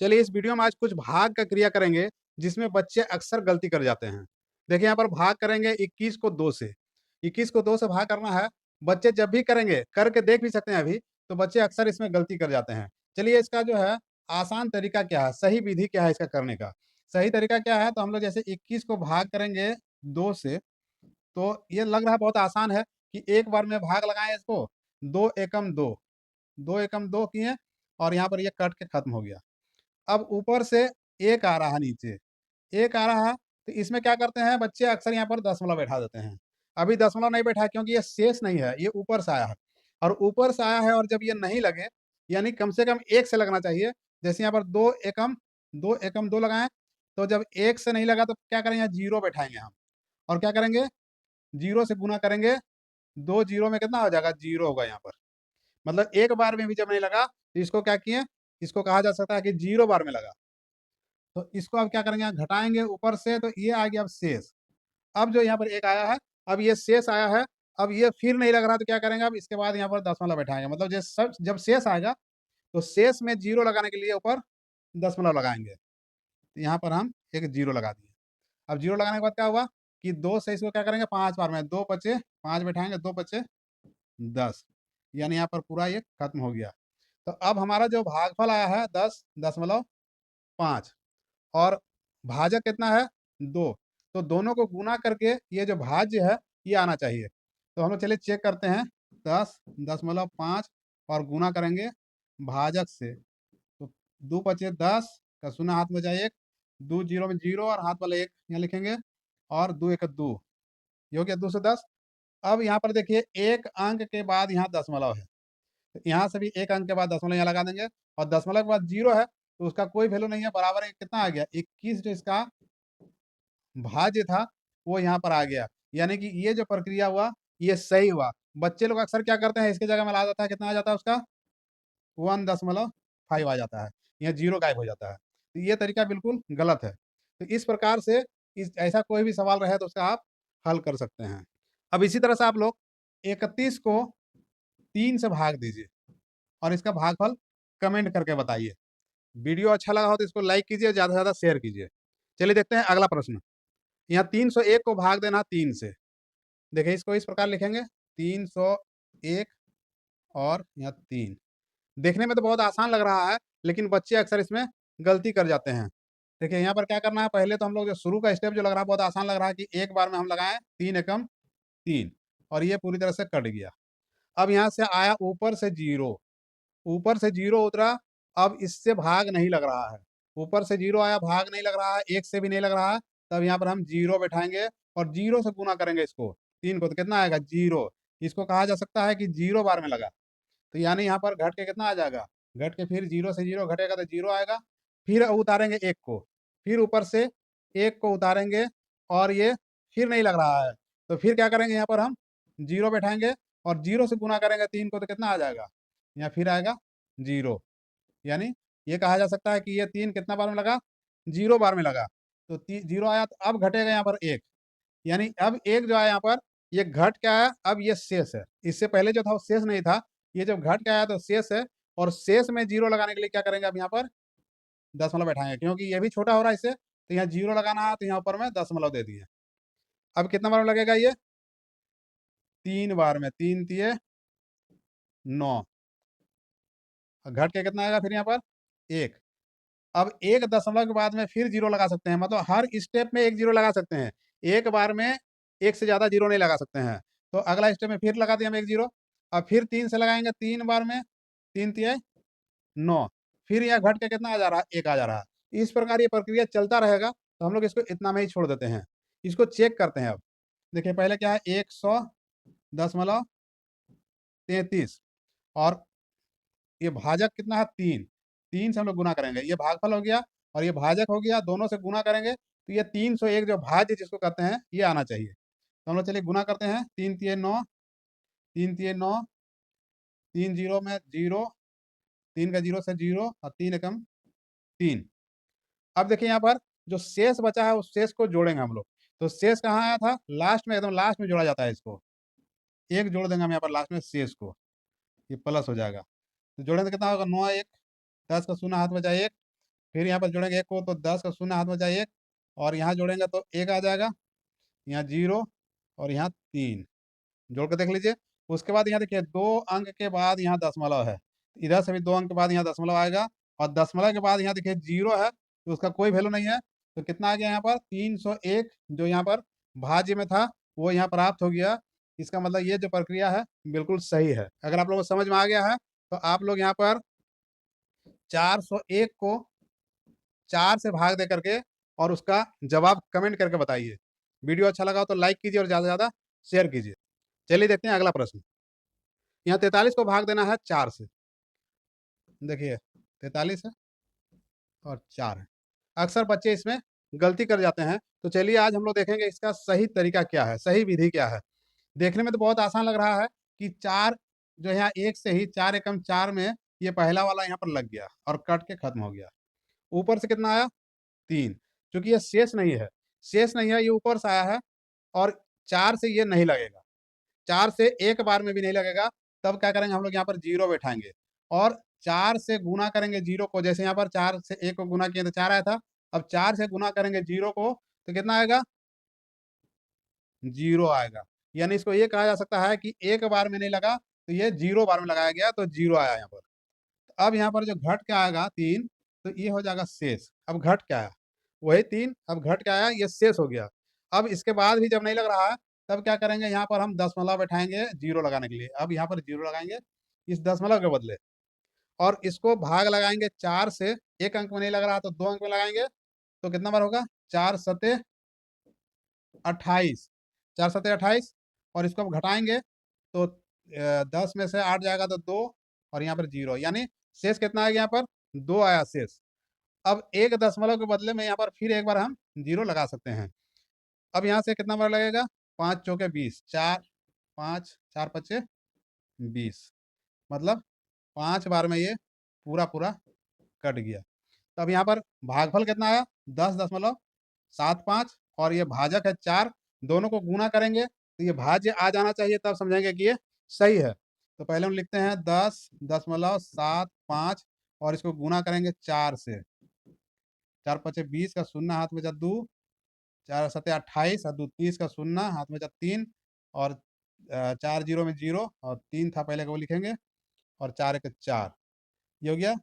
चलिए इस वीडियो में आज कुछ भाग का क्रिया करेंगे जिसमें बच्चे अक्सर गलती कर जाते हैं। देखिए यहाँ पर भाग करेंगे 21 को 2 से। 21 को 2 से भाग करना है। बच्चे जब भी करेंगे, करके देख भी सकते हैं अभी, तो बच्चे अक्सर इसमें गलती कर जाते हैं। चलिए इसका जो है आसान तरीका क्या है, सही विधि क्या है इसका करने का? सही तरीका क्या है, तो हम लोग जैसे 21 को भाग करेंगे 2 से, तो ये लग रहा है बहुत आसान है कि एक बार में भाग लगाएँ इसको, 2 एकम 2, 2 एकम 2 किए और यहाँ पर ये कट के खत्म हो गया। अब ऊपर से 1 आ रहा है नीचे, 1 आ रहा है, तो इसमें क्या करते हैं बच्चे अक्सर यहाँ पर दशमलव बैठा देते हैं। अभी दशमलव नहीं बैठा है क्योंकि ये शेष नहीं है, ये ऊपर से आया है और ऊपर से आया है और जब ये नहीं लगे, यानी कम से कम 1 से लगना चाहिए। जैसे यहाँ पर 2 एकम 2 लगाएँ, तो जब 1 से नहीं लगा तो क्या करेंगे, यहाँ 0 बैठाएँगे हम और क्या करेंगे, 0 से गुणा करेंगे, 2 जीरो में कितना हो जाएगा, 0 होगा यहाँ पर। मतलब एक बार में भी जब नहीं लगा, तो इसको क्या किए, इसको कहा जा सकता है कि 0 बार में लगा। तो इसको अब क्या करेंगे, घटाएँगे ऊपर से, तो ये आ गया अब शेष। अब जो यहाँ पर 1 आया है, अब ये शेष आया है, अब ये फिर नहीं लग रहा तो क्या करेंगे, अब इसके बाद यहाँ पर दशमलव बैठाएँगे। मतलब जब शेष आएगा, तो शेष में 0 लगाने के लिए ऊपर दशमलव लगाएँगे। तो यहाँ पर हम एक 0 लगा दिए। अब 0 लगाने के बाद क्या हुआ कि 2 से इसको क्या करेंगे 5 बार में, 2 पचे 5 बैठाएँगे, 2 पचे 10, यानी यहाँ पर पूरा ये खत्म हो गया। तो अब हमारा जो भागफल आया है 10.5 और भाजक कितना है 2, तो दोनों को गुना करके ये जो भाज्य है ये आना चाहिए। तो हम लोग चलिए चेक करते हैं, 10.5 और गुना करेंगे भाजक से, तो 2 पचे 10 का शून्य हाथ में जाए 1, 2 जीरो में 0 और हाथ वाला 1 यहाँ लिखेंगे और 2 एक 2, ये हो गया 2 से 10। अब यहाँ पर देखिए 1 अंक के बाद यहाँ दशमलव है। तो यहाँ से भी 1 अंक के बाद दशमलव यहाँ लगा देंगे और दशमलव के बाद 0 है, तो उसका कोई वैल्यू नहीं है, बराबर है कितना आ गया 21, जो इसका भाज्य था, वो यहाँ पर आ गया। यानी कि ये जो प्रक्रिया हुआ, ये सही हुआ। बच्चे लोग अक्सर क्या करते हैं, इसकी जगह में ला जाता है, कितना आ जाता है उसका 1.5 आ जाता है, यहाँ 0 गायब हो जाता है। तो ये तरीका बिल्कुल गलत है। तो इस प्रकार से इस ऐसा कोई भी सवाल रहे तो उसका आप हल कर सकते हैं। अब इसी तरह से आप लोग 31 को 3 से भाग दीजिए और इसका भागफल कमेंट करके बताइए। वीडियो अच्छा लगा हो तो इसको लाइक कीजिए, ज़्यादा से ज़्यादा शेयर कीजिए। चलिए देखते हैं अगला प्रश्न। यहाँ 301 को भाग देना 3 से। देखिए इसको इस प्रकार लिखेंगे, 301 और यहाँ 3। देखने में तो बहुत आसान लग रहा है, लेकिन बच्चे अक्सर इसमें गलती कर जाते हैं। देखिए यहाँ पर क्या करना है, पहले तो हम लोग जो शुरू का स्टेप जो लग रहा है बहुत आसान लग रहा है कि एक बार में हम लगाएँ 3 एकम 3 और ये पूरी तरह से कट गया। अब यहाँ से आया ऊपर से 0, ऊपर से 0 उतरा, अब इससे भाग नहीं लग रहा है। ऊपर से 0 आया, भाग नहीं लग रहा है, 1 से भी नहीं लग रहा है, तब यहाँ पर हम 0 बैठाएँगे और 0 से गुणा करेंगे इसको, 3 को, तो कितना आएगा 0। इसको कहा जा सकता है कि 0 बार में लगा। तो यानी यहाँ पर घट के कितना आ जाएगा, घट के फिर 0 से 0 घटेगा तो 0 आएगा, फिर उतारेंगे 1 को, फिर ऊपर से 1 को उतारेंगे और ये फिर नहीं लग रहा है, तो फिर क्या करेंगे, यहाँ पर हम 0 बैठाएँगे और 0 से गुणा करेंगे 3 को, तो कितना आ जाएगा, यहाँ फिर आएगा 0। यानी ये कहा जा सकता है कि ये 3 कितना बार में लगा, 0 बार में लगा। तो 0 आया, तो अब घटेगा यहाँ पर 1, यानी अब 1 जो आया यहाँ पर, ये घट के आया, अब ये शेष है। इससे पहले जो था वो शेष नहीं था, ये जब घट के आया तो शेष है और शेष में 0 लगाने के लिए क्या करेंगे, अब यहाँ पर दशमलव बैठाएँगे क्योंकि ये भी छोटा हो रहा है इससे, तो यहाँ 0 लगाना है, तो यहाँ ऊपर में दशमलव दे दिए। अब कितना बार में लगेगा ये, 3 बार में, 3 तिये 9, घट के कितना आएगा फिर यहाँ पर 1। अब 1 दशमलव के बाद में फिर 0 लगा सकते हैं, मतलब हर स्टेप में 1 0 लगा सकते हैं। एक बार में 1 से ज़्यादा 0 नहीं लगा सकते हैं। तो अगला स्टेप में फिर लगा दिया हम 1 0, अब फिर 3 से लगाएँगे, 3 बार में, 3 तिये 9, फिर यहाँ घट के कितना आ जा रहा है, 1 आ जा रहा है। इस प्रकार ये प्रक्रिया चलता रहेगा, तो हम लोग इसको इतना में ही छोड़ देते हैं। इसको चेक करते हैं अब। देखिए पहले क्या है, 100.33 और ये भाजक कितना है 3, 3 से हम लोग गुना करेंगे, ये भागफल हो गया और ये भाजक हो गया, दोनों से गुना करेंगे तो ये 301 जो भाज्य जिसको कहते हैं ये आना चाहिए। तो हम लोग चलिए गुना करते हैं, 3 तिये 9, 3 तिये 9, 3 जीरो में 0, 3 का 0 से 0 और 3 एकम 3। अब देखिए यहाँ पर जो शेष बचा है उस शेष को जोड़ेंगे हम लोग। तो शेष कहाँ आया था, लास्ट में, एकदम लास्ट में जोड़ा जाता है इसको। 1 जोड़ देंगे हम यहाँ पर लास्ट में शेष को, ये प्लस हो जाएगा। तो जोड़ेंगे तो कितना होगा, 9 1, 10 का शून्य हाथ बचा 1, फिर यहाँ पर जोड़ेंगे 1 को तो 10 का शून्य हाथ में बचा 1, और यहाँ जोड़ेंगे तो 1 आ जाएगा, यहाँ 0 और यहाँ 3, जोड़ के देख लीजिए। उसके बाद यहाँ देखिए 2 अंक के बाद यहाँ दशमलव है, इधर से भी 2 अंक के बाद यहाँ दशमलव आएगा, और दशमलव के बाद यहाँ देखिए 0 है, तो उसका कोई वैल्यू नहीं है। तो कितना आ गया यहाँ पर 301, जो यहाँ पर भाज्य में था वो यहाँ प्राप्त हो गया। इसका मतलब ये जो प्रक्रिया है बिल्कुल सही है। अगर आप लोगों को समझ में आ गया है तो आप लोग यहाँ पर 401 को 4 से भाग दे करके और उसका जवाब कमेंट करके बताइए। वीडियो अच्छा लगा हो तो लाइक कीजिए और ज़्यादा से ज़्यादा शेयर कीजिए। चलिए देखते हैं अगला प्रश्न। यहाँ 43 को भाग देना है 4 से। देखिए 43 है और 4 है। अक्सर बच्चे इसमें गलती कर जाते हैं। तो चलिए आज हम लोग देखेंगे इसका सही तरीका क्या है, सही विधि क्या है। देखने में तो बहुत आसान लग रहा है कि 4 जो है यहाँ 1 से ही 4 एकम 4 में ये पहला वाला यहाँ पर लग गया और कट के खत्म हो गया। ऊपर से कितना आया 3, चूँकि ये शेष नहीं है, शेष नहीं है, ये ऊपर से आया है और 4 से ये नहीं लगेगा। 4 से एक बार में भी नहीं लगेगा, तब क्या करेंगे हम लोग यहाँ पर 0 बैठाएँगे और 4 से गुणा करेंगे 0 को। जैसे यहाँ पर 4 से 1 को गुणा किए तो 4 आया था, अब 4 से गुणा करेंगे 0 को तो कितना आएगा? 0 आएगा। यानी इसको ये कहा जा सकता है कि एक बार में नहीं लगा, तो ये 0 बार में लगाया गया तो 0 आया यहाँ पर। तो अब यहाँ पर जो घट के आएगा 3, तो ये हो जाएगा शेष। अब घट के आया, वही 3 अब घट के आया, ये शेष हो गया। अब इसके बाद भी जब नहीं लग रहा है, तब क्या करेंगे यहाँ पर हम दशमलव बैठाएँगे 0 लगाने के लिए। अब यहाँ पर 0 लगाएँगे इस दशमलव के बदले, और इसको भाग लगाएँगे 4 से, 1 अंक में नहीं लग रहा तो 2 अंक में लगाएँगे, तो कितना बार होगा? 4 सते 28, 4 सते 28, और इसको अब घटाएँगे तो 10 में से 8 जाएगा तो 2, और यहाँ पर 0, यानी शेष कितना आएगा यहाँ पर? 2 आया शेष। अब 1 दशमलव के बदले में यहाँ पर फिर एक बार हम 0 लगा सकते हैं। अब यहाँ से कितना बार लगेगा? 5 चौके 20, 4 5 4 पच्चे 20, मतलब 5 बार में ये पूरा कट गया। तो अब यहाँ पर भागफल कितना आया? 10.75, और ये भाजक है 4, दोनों को गुणा करेंगे तो ये भाज्य आ जाना चाहिए, तब समझेंगे कि ये सही है। तो पहले हम लिखते हैं 10.75 और इसको गुणा करेंगे 4 से। 4 पचे 20 का शून्य हाथ में जा 2, 4 सते 28 और 2 30 का शून्य हाथ में जा 3, और 4 0 में 0 और 3 था पहले का वो लिखेंगे, और 4 एक 4, ये हो गया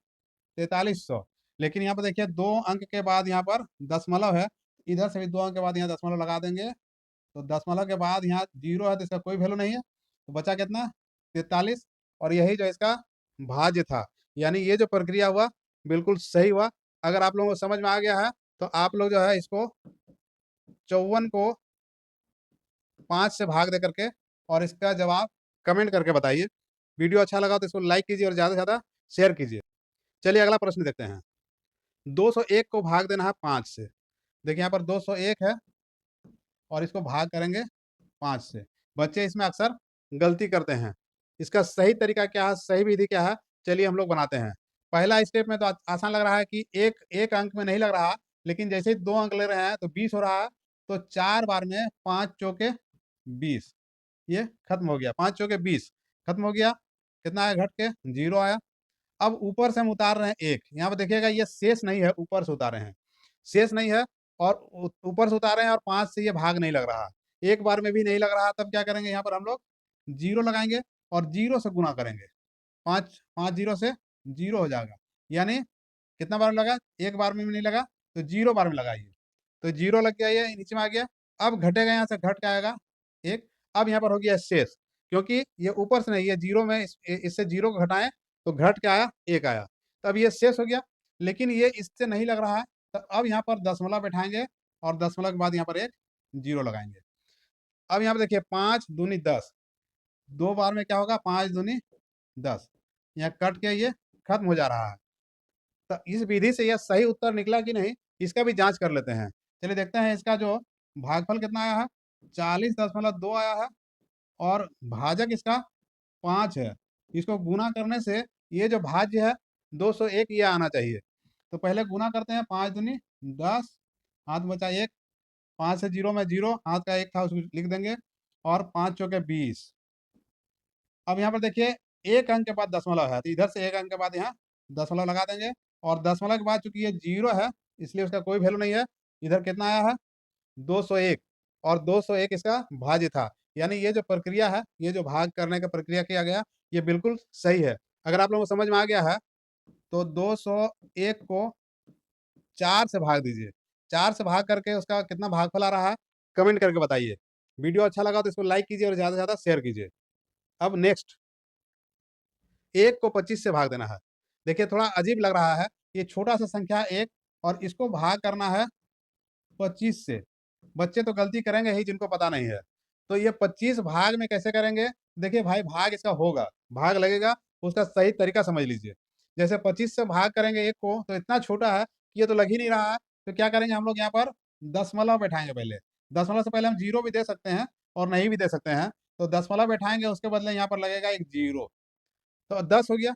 4300। लेकिन यहाँ पर देखिए 2 अंक के बाद यहाँ पर दशमलव है, इधर से भी 2 अंक के बाद यहाँ दशमलव लगा देंगे, तो दशमलव के बाद यहाँ 0 है तो इसका कोई वैल्यू नहीं है, तो बचा कितना? 43, और यही जो इसका भाज्य था। यानी ये जो प्रक्रिया हुआ बिल्कुल सही हुआ। अगर आप लोगों को समझ में आ गया है तो आप लोग जो है इसको 54 को 5 से भाग दे करके और इसका जवाब कमेंट करके बताइए। वीडियो अच्छा लगा तो इसको लाइक कीजिए और ज़्यादा से ज़्यादा शेयर कीजिए। चलिए अगला प्रश्न देखते हैं। 201 को भाग देना है 5 से। देखिए यहाँ पर 201 है और इसको भाग करेंगे 5 से। बच्चे इसमें अक्सर गलती करते हैं। इसका सही तरीका क्या है, सही विधि क्या है? चलिए हम लोग बनाते हैं। पहला स्टेप में तो आसान लग रहा है कि एक अंक में नहीं लग रहा, लेकिन जैसे ही 2 अंक ले रहे हैं तो 20 हो रहा है, तो 4 बार में 5 चौके 20, ये खत्म हो गया। 5 चौके 20 खत्म हो गया। कितना आया घट के? 0 आया। अब ऊपर से हम उतार रहे हैं 1, यहाँ पे देखिएगा ये शेष नहीं है, ऊपर से उतारे हैं। शेष नहीं है और ऊपर से उतारे हैं और 5 से ये भाग नहीं लग रहा। एक बार में भी नहीं लग रहा, तब क्या करेंगे यहाँ पर हम लोग 0 लगाएँगे और 0 से गुणा करेंगे। 5 5 0 से 0 हो जाएगा। यानी कितना बार लगा? एक बार में भी नहीं लगा, तो 0 बार में लगाइए। तो 0 लग गया, ये नीचे में आ गया। अब घटेगा, यहाँ से घट के आएगा 1। अब यहाँ पर हो गया शेष, क्योंकि ये ऊपर से नहीं, ये 0 में इससे 0 को घटाएँ तो घट के आया 1 आया। तो अब ये शेष हो गया, लेकिन ये इससे नहीं लग रहा है, तो अब यहाँ पर दशमलव बैठाएँगे और दशमलव के बाद यहाँ पर एक 0 लगाएँगे। अब यहाँ पे देखिए 5 दूनी 10, 2 बार में क्या होगा? 5 दूनी 10, यहाँ कट के ये खत्म हो जा रहा है। तो इस विधि से यह सही उत्तर निकला कि नहीं, इसका भी जाँच कर लेते हैं। चलिए देखते हैं इसका जो भागफल कितना आया है, 40.2 आया है, और भाजक इसका 5 है। इसको गुणा करने से ये जो भाज्य है 201 ये आना चाहिए। तो पहले गुणा करते हैं, 5 दूनी 10, हाथ में बचा 1, 5 से 0 में 0, हाथ का 1 था उसको लिख देंगे, और 5 चौके 20। अब यहाँ पर देखिए 1 अंक के बाद दशमलव है, तो इधर से 1 अंक के बाद यहाँ दशमलव लगा देंगे, और दशमलव के बाद चूंकि ये 0 है, इसलिए उसका कोई वैल्यू नहीं है। इधर कितना आया है? 201, और 201 इसका भाज्य था। यानी ये जो प्रक्रिया है, ये जो भाग करने का प्रक्रिया किया गया, ये बिल्कुल सही है। अगर आप लोगों को समझ में आ गया है, तो 201 को 4 से भाग दीजिए। 4 से भाग करके उसका कितना भागफल आ रहा है, कमेंट करके बताइए। वीडियो अच्छा लगा तो इसको लाइक कीजिए और ज़्यादा से ज़्यादा शेयर कीजिए। अब नेक्स्ट, 1 को 25 से भाग देना है। देखिए थोड़ा अजीब लग रहा है, ये छोटा-सा संख्या है 1, और इसको भाग करना है 25 से। बच्चे तो गलती करेंगे ही जिनको पता नहीं है। तो ये 25 भाग में कैसे करेंगे? देखिए भाई, भाग इसका होगा, भाग लगेगा, उसका सही तरीका समझ लीजिए। जैसे 25 से भाग करेंगे 1 को, तो इतना छोटा है कि ये तो लग ही नहीं रहा है। तो क्या करेंगे हम लोग, यहाँ पर दशमलव बैठाएँगे पहले। दशमलव से पहले हम 0 भी दे सकते हैं और नहीं भी दे सकते हैं। तो दशमलव बैठाएँगे, उसके बदले यहाँ पर लगेगा एक 0। तो 10 हो गया।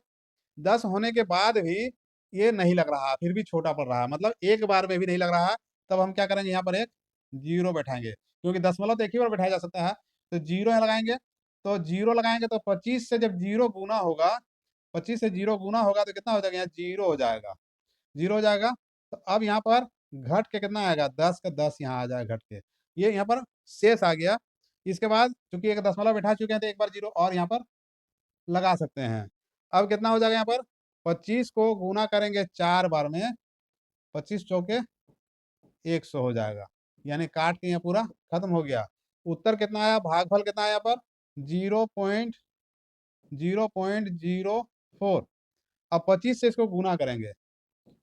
10 होने के बाद भी ये नहीं लग रहा, फिर भी छोटा पड़ रहा है, मतलब एक बार में भी नहीं लग रहा है। तब हम क्या करेंगे, यहाँ पर एक 0 बैठाएँगे, क्योंकि दशमलव तो एक ही बार बैठाया जा सकता है। तो 0 यहाँ लगाएँगे, तो 0 लगाएँगे तो 25 से जब 0 गुना होगा, 25 से 0 गुना होगा तो कितना हो जाएगा, यहाँ 0 हो जाएगा। 0 हो जाएगा, तो अब यहाँ पर घट के कितना आएगा, 10 का 10 यहाँ आ जाएगा घट के। ये यहाँ पर शेष आ गया। इसके बाद चूँकि एक दशमलव बैठा चुके हैं, तो एक बार 0 और यहाँ पर लगा सकते हैं। अब कितना हो जाएगा यहाँ पर, 25 को गुना करेंगे 4 बार में, 25 चौके 100 हो जाएगा। यानी काट के यहाँ पूरा खत्म हो गया। उत्तर कितना आया, भागफल कितना आया यहाँ पर, 0.004। अब 25 से इसको गुना करेंगे,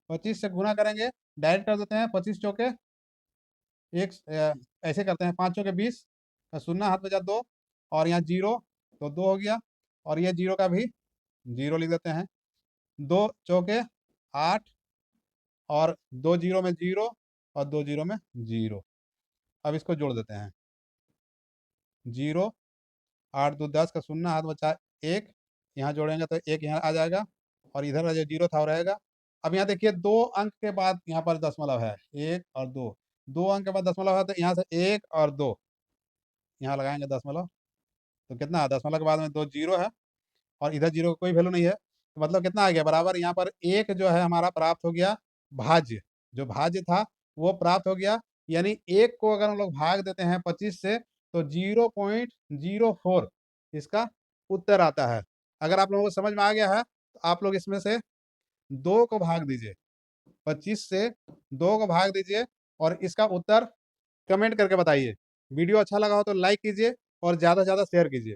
25 से गुना करेंगे, डायरेक्ट कर देते हैं। 25 चौके ऐसे करते हैं, 5 चौके 20 का शून्य हाथ बचा 2, और यहाँ 0, तो 2 हो गया, और ये 0 का भी 0 लिख देते हैं। 2 चौके 8, और 2 0 में 0, और 2 0 में 0। अब इसको जोड़ देते हैं। 0, 8 2 10 का शून्य हाथ बचा 1, यहाँ जोड़ेंगे तो 1 यहाँ आ जाएगा, और इधर जो 0 था वो रहेगा। अब यहाँ देखिए 2 अंक के बाद यहाँ पर दशमलव है, 1 और 2। 2 अंक के बाद दशमलव है, तो यहाँ से 1 और 2 यहाँ लगाएँगे दशमलव, तो कितना है, दशमलव के बाद में 2 0 है, और इधर 0 का कोई वैल्यू नहीं है। तो मतलब कितना आ गया, बराबर यहाँ पर 1 जो है हमारा प्राप्त हो गया, भाज्य। जो भाज्य था वो प्राप्त हो गया। यानी 1 को अगर हम लोग भाग देते हैं 25 से, तो 0.04 इसका उत्तर आता है। अगर आप लोगों को समझ में आ गया है, तो आप लोग इसमें से 2 को भाग दीजिए, 25 से 2 को भाग दीजिए, और इसका उत्तर कमेंट करके बताइए। वीडियो अच्छा लगा हो तो लाइक कीजिए और ज़्यादा से ज़्यादा शेयर कीजिए।